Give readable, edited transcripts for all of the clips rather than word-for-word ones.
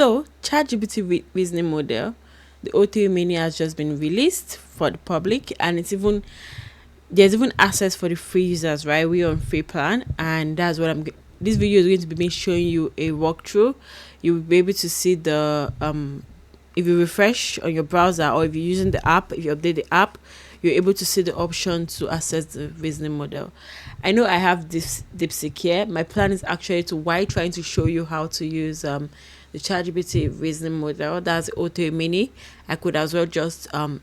So ChatGPT reasoning model, the o3-mini, has just been released for the public, and there's even access for the free users, right? We're on free plan, and that's what this video is going to be me showing you a walkthrough. You will be able to see the if you refresh on your browser, or if you're using the app, if you update the app, you're able to see the option to access the reasoning model. I know I have this DeepSeek here. My plan is actually trying to show you how to use the ChatGPT reasoning model. That's o3-mini. I could as well just turn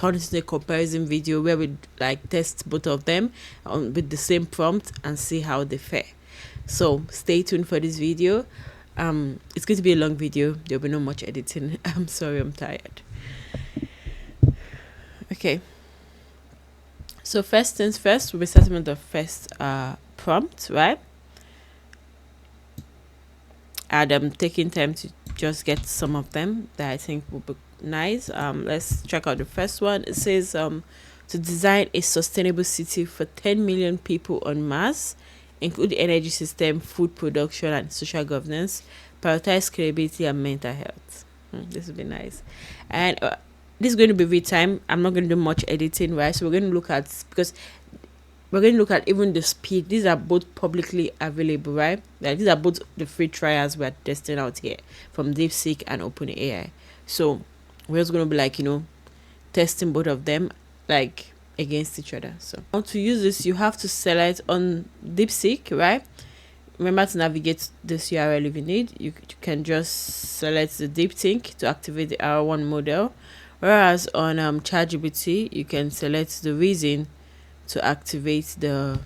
it into a comparison video where we like test both of them with the same prompt and see how they fare. So stay tuned for this video. It's going to be a long video. There'll be not much editing. I'm sorry, I'm tired. Okay, so first things first, we'll be starting with the first prompt, right? And I'm taking time to just get some of them that I think will be nice. Let's check out the first one. It says to design a sustainable city for 10 million people on Mars, include energy system, food production, and social governance, prioritize scalability and mental health. This would be nice. And this is going to be real time. I'm not going to do much editing, right? So we're going to look at, because we're going to look at even the speed. These are both publicly available, right? Like, these are both the free trials we're testing out here from DeepSeek and OpenAI. So we're just going to be like, testing both of them like against each other. So now to use this, you have to select on DeepSeek, right? Remember to navigate this URL if you need. You can just select the DeepSeek to activate the R1 model. Whereas on ChatGPT, you can select the reason to activate the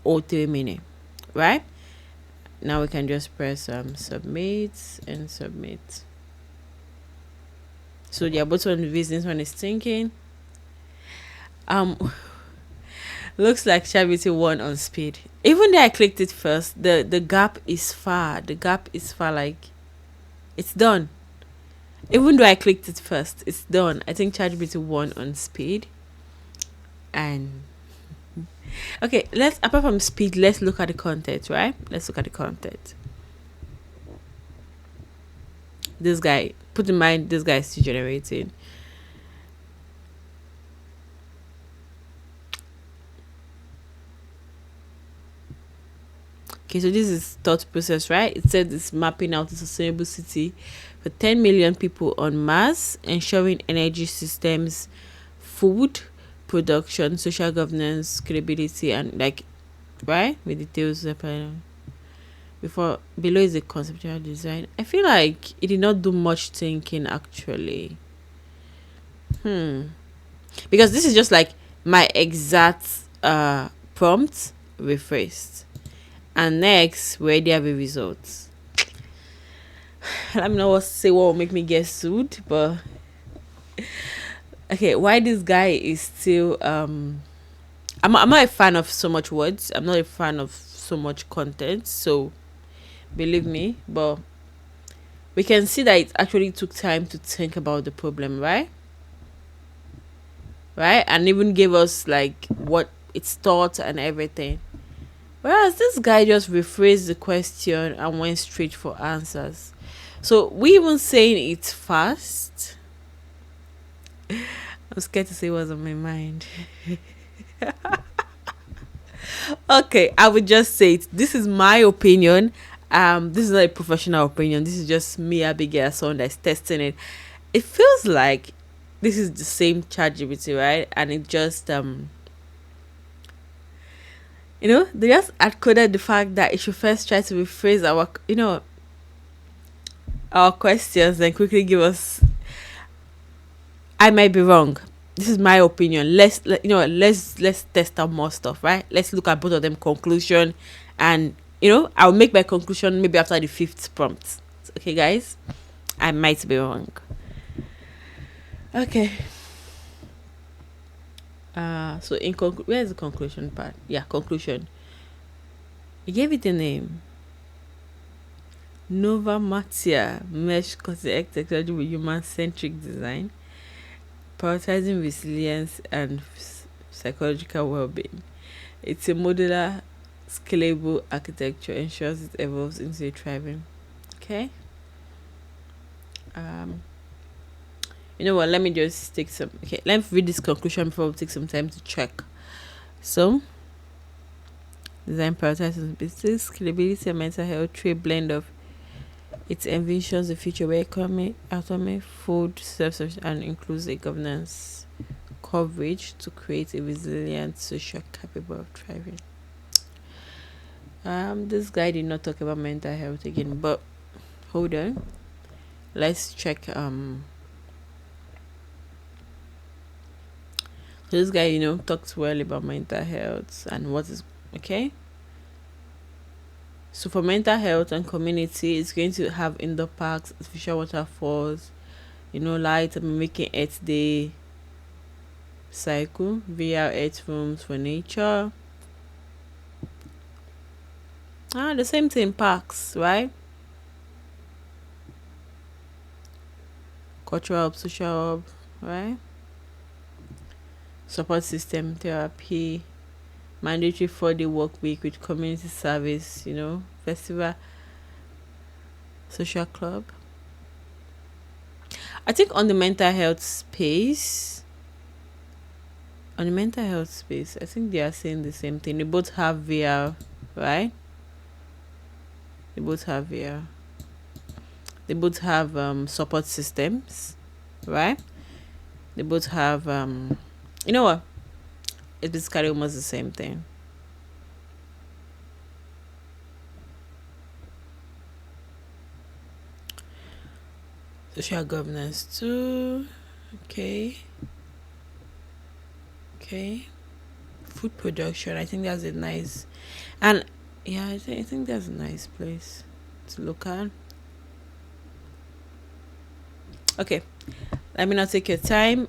o3-mini, right? Now we can just press submit and submit. So they are both on the reasons. One is thinking. Looks like ChatGPT won on speed. Even though I clicked it first, the gap is far. The gap is far, like it's done. Even though I clicked it first, it's done. I think ChatGPT won on speed. And okay, apart from speed, let's look at the content, right? Let's look at the content. This guy, put in mind, this guy is still generating. Okay, so this is thought process, right? It said it's mapping out a sustainable city for 10 million people on Mars, ensuring energy systems, food production, social governance, credibility, and like, right? With details before. Below is the conceptual design. I feel like it did not do much thinking actually. Because this is just like my exact prompt rephrased. And next, where they have a result. Let me know what to say, what will make me get sued, but okay, why this guy is still I'm not a fan of so much words. I'm not a fan of so much content, so believe me, but we can see that it actually took time to think about the problem, right? And even gave us like what its thought and everything. Whereas this guy just rephrased the question and went straight for answers. So we even saying it's fast. I'm scared to say what's on my mind. Okay, I would just say it. This is my opinion. This is not a professional opinion. This is just me, Abigail, someone that's testing it. It feels like this is the same ChatGPT, right? And it just they just coded the fact that it should first try to rephrase our questions, then quickly give us. I might be wrong. This is my opinion. Let's test out more stuff, right? Let's look at both of them conclusion, and I'll make my conclusion maybe after the 5th prompt. Okay, guys, I might be wrong. Okay. So in where's the conclusion part? Yeah, conclusion. He gave it a name. Nova Matia mesh cosmic technology with human-centric design, prioritizing resilience and psychological well-being. It's a modular, scalable architecture, ensures it evolves into a thriving. Okay. You know what? Let me just take some. Okay, let me read this conclusion before we take some time to check. So, design prioritizes business, scalability, and mental health through a blend of it envisions a future where economy, autonomy, food, self-sufficiency, and includes a governance coverage to create a resilient social capable of thriving. This guy did not talk about mental health again, but hold on. Let's check. This guy, talks well about mental health and what is okay. So for mental health and community, it's going to have indoor parks, artificial waterfalls, light and making Earth Day cycle, VR Earth rooms for nature. The same thing, parks, right? Cultural hub, social hub, right? Support system, therapy, mandatory 4-day work week with community service, festival, social club. I think on the mental health space, I think they are saying the same thing. They both have VR, right? They both have VR. They both have support systems, right? They both have you know what? It's basically almost the same thing. Social governance too. Okay. Food production. I think that's a nice, and yeah, I think that's a nice place to look at. Okay, let me not take your time.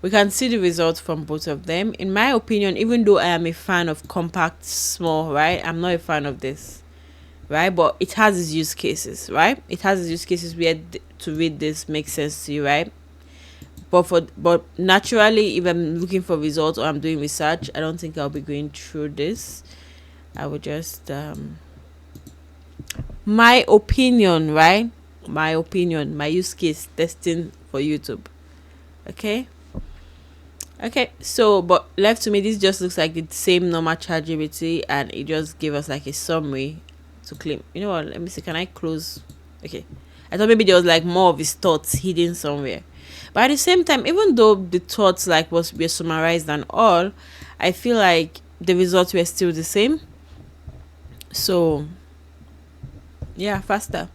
We can see the results from both of them. In my opinion, even though I am a fan of compact, small, right, I'm not a fan of this, right? But it has its use cases, right? It has its use cases where to read this makes sense to you, right? But naturally, if I'm looking for results or I'm doing research, I don't think I'll be going through this. I would just my opinion, right? My opinion, my use case testing for YouTube. Okay. So but left to me, this just looks like the same normal ChatGPT, and it just gave us like a summary to claim. You know what? Let me see. Can I close? Okay. I thought maybe there was like more of his thoughts hidden somewhere. But at the same time, even though the thoughts like were summarized and all, I feel like the results were still the same. So yeah, faster,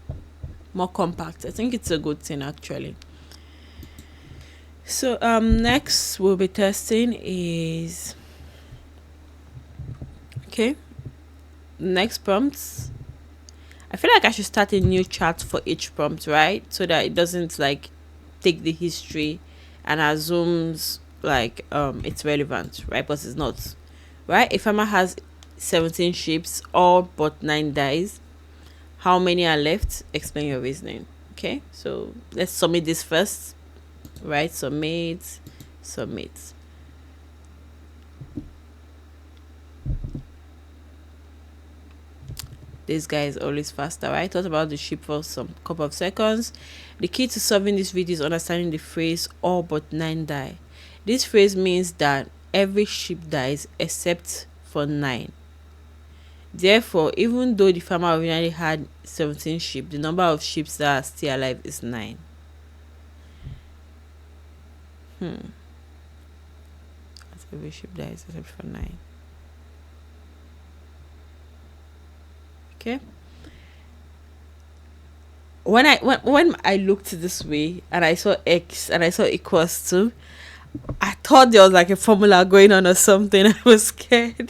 more compact. I think it's a good thing actually. So next we'll be testing is okay. Next prompts. I feel like I should start a new chat for each prompt, right? So that it doesn't like take the history and assumes like it's relevant, right? But it's not. Right? A farmer has 17 sheep, all but 9 dies. How many are left? Explain your reasoning. Okay, so let's submit this first. Right? Submit. This guy is always faster, right? Thought about the sheep for some couple of seconds. The key to solving this video is understanding the phrase all but 9 die. This phrase means that every sheep dies except for 9. Therefore, even though the farmer originally had 17 sheep, the number of sheep that are still alive is 9. Every sheep dies except for 9. Okay. When I looked this way and I saw X and I saw equals to, I thought there was like a formula going on or something. I was scared.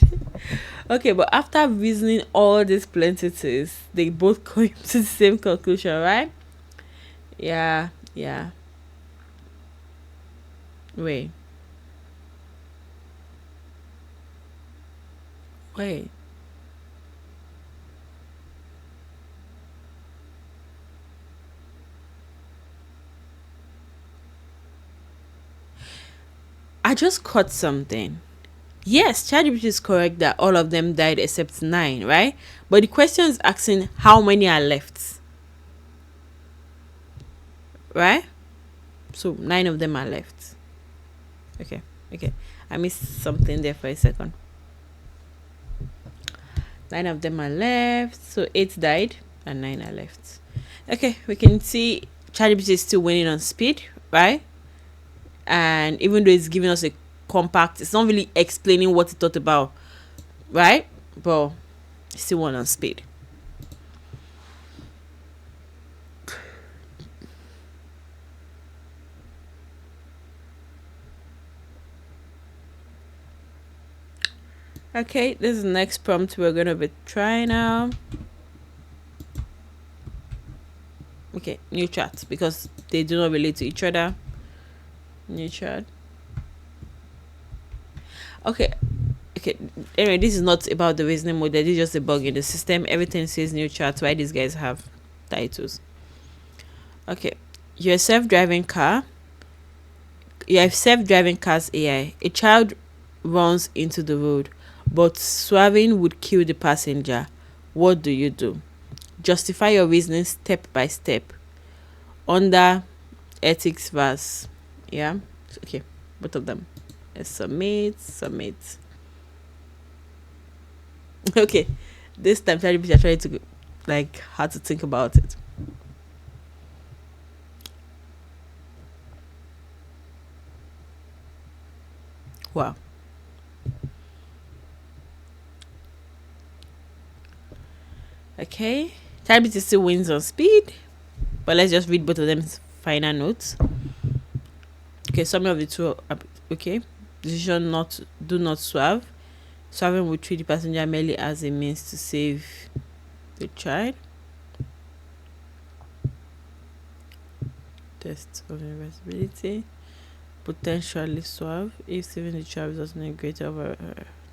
Okay, but after reasoning all these plenties, they both come to the same conclusion, right? Yeah. Wait. I just caught something. Yes, ChatGPT is correct that all of them died except 9, right? But the question is asking how many are left. right? So 9 of them are left. Okay, okay. I missed something there for a second. 9 of them are left. So 8 died and 9 are left. Okay, we can see ChatGPT is still winning on speed, right? And even though it's giving us a compact, it's not really explaining what it thought about, right? But it's still won on speed. Okay, this is the next prompt we're going to be trying now. Okay, new chat, because they do not relate to each other. New chat. Okay, anyway, this is not about the reasoning model. This is just a bug in the system. Everything says new chat. Why these guys have titles? Okay, you're a self-driving car. You have self-driving cars AI. A child runs into the road, but swerving would kill the passenger. What do you do? Justify your reasoning step by step under ethics verse. Yeah, okay, both of them. Let's submit. Okay, this time ChatGPT are trying to like how to think about it. Wow. Okay, ChatGPT still wins on speed, but let's just read both of them's final notes. Okay, some of the two. Okay, decision not do not swerve. Swerving will treat the passenger merely as a means to save the child. Test of irreversibility. Potentially swerve if saving the child results in a greater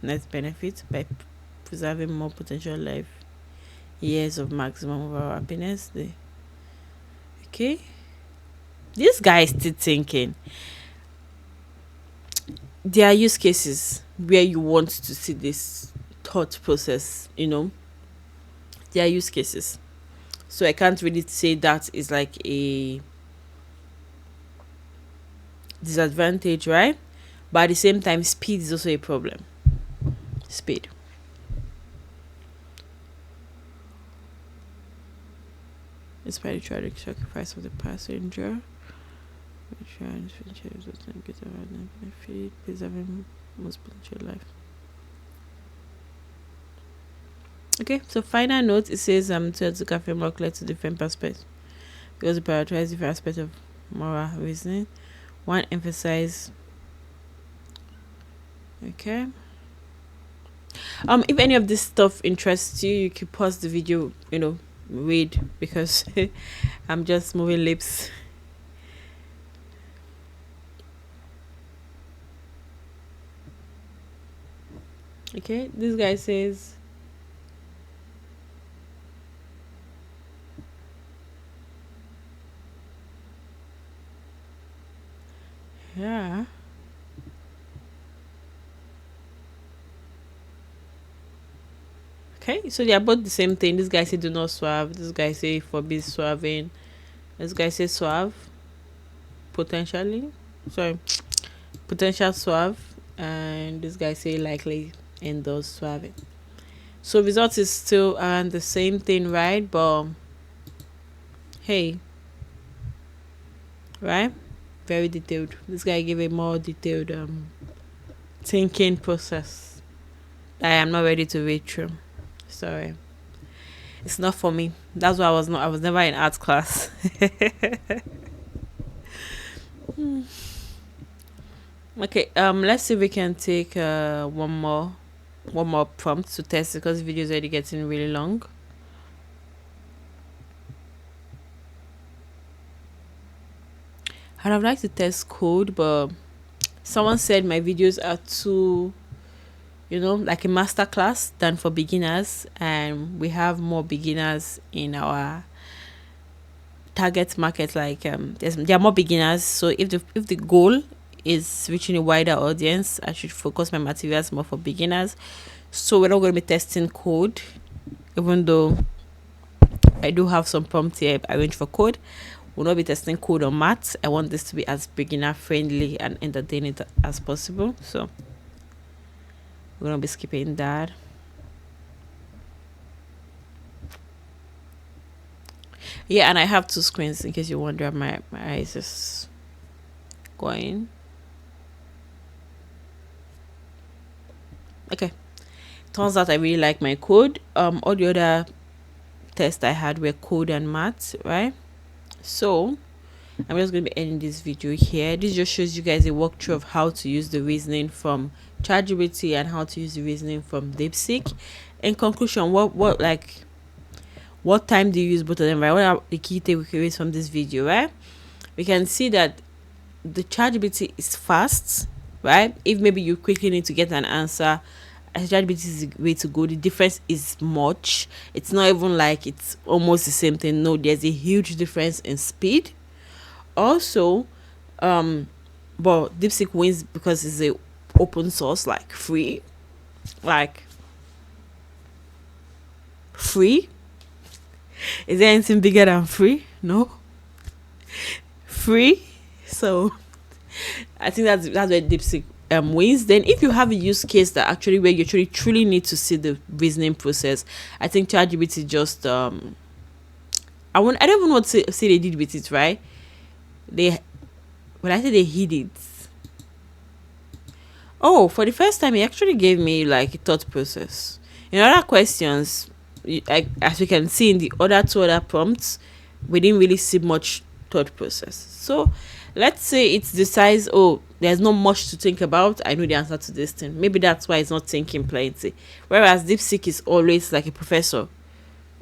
net benefit by preserving more potential life years of maximum overall happiness. Okay, this guy is still thinking. There are use cases where you want to see this thought process. There are use cases, so I can't really say that is like a disadvantage, right? But at the same time, speed is also a problem. Speed. Despite the tragic sacrifice of the passenger, preserving most potential life. Okay, so final note, it says to ethical framework led to different perspectives because it prioritizes different aspects of moral reasoning. One emphasize. Okay. If any of this stuff interests you, you can pause the video, read, because I'm just moving lips. Okay, this guy says yeah. Okay, so they are both the same thing. This guy say do not swerve. This guy say forbid swerving. This guy say swerve. Potentially. Sorry. Potential swerve. And this guy say likely endorse swerving. So result is still the same thing, right? But hey. Right? Very detailed. This guy gave a more detailed thinking process that I am not ready to read through. Sorry, it's not for me. That's why I was never in art class. Okay, let's see if we can take one more prompt to test because the video is already getting really long. I'd have liked to test code, but someone said my videos are too like a master class than for beginners, and we have more beginners in our target market. Like there are more beginners, so if the goal is reaching a wider audience, I should focus my materials more for beginners. So we're not going to be testing code, even though I do have some prompts here arranged for code. will not be testing code or maths. I want this to be as beginner friendly and entertaining as possible. So we're gonna be skipping that. Yeah, and I have two screens in case you wonder. My eyes is going. Okay. Turns out I really like my code. All the other tests I had were code and maths, right? So I'm just going to be ending this video here. This just shows you guys a walkthrough of how to use the reasoning from ChatGPT and how to use the reasoning from DeepSeek. In conclusion, what time do you use both of them, right? What are the key takeaways from this video, right? We can see that the ChatGPT is fast, right? If maybe you quickly need to get an answer, ChatGPT is the way to go. The difference is much. It's not even like it's almost the same thing. No, there's a huge difference in speed. Also, but DeepSeek wins because it's a open source, like free. Is there anything bigger than free? No. Free. So I think that's where DeepSeek wins. Then if you have a use case that actually where you truly need to see the reasoning process, I think ChatGPT just I don't even know what to say they did with it, right? When I say they hid it. Oh, for the first time, he actually gave me like a thought process. In other questions, as we can see in the two other prompts, we didn't really see much thought process. So let's say it decides, oh, there's not much to think about. I know the answer to this thing. Maybe that's why it's not thinking plenty. Whereas DeepSeek is always like a professor,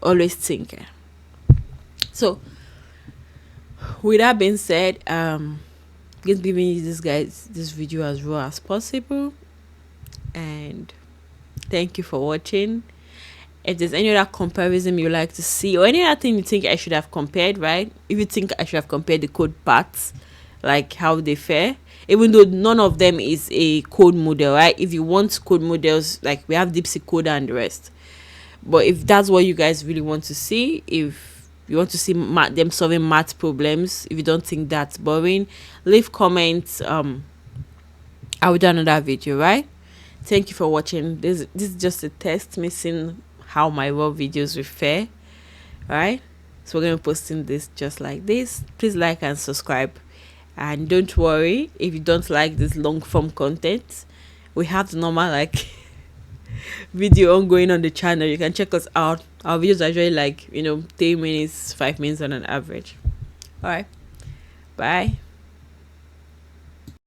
always thinking. So with that being said, just giving you this video as raw as possible, and thank you for watching. If there's any other comparison you like to see or any other thing you think I should have compared, right? If you think I should have compared the code parts, like how they fare, even though none of them is a code model, right? If you want code models, like we have DeepSeek Coder and the rest. But if that's what you guys really want to see, if you want to see them solving math problems, if you don't think that's boring, leave comments. I will do another video, right? Thank you for watching. This is just a test, missing how my raw videos will fare, right? So we're going to be posting this just like this. Please like and subscribe, and don't worry if you don't like this long form content. We have the normal like video ongoing on the channel. You can check us out. Our videos are usually like 3 minutes, 5 minutes on an average. All right, bye.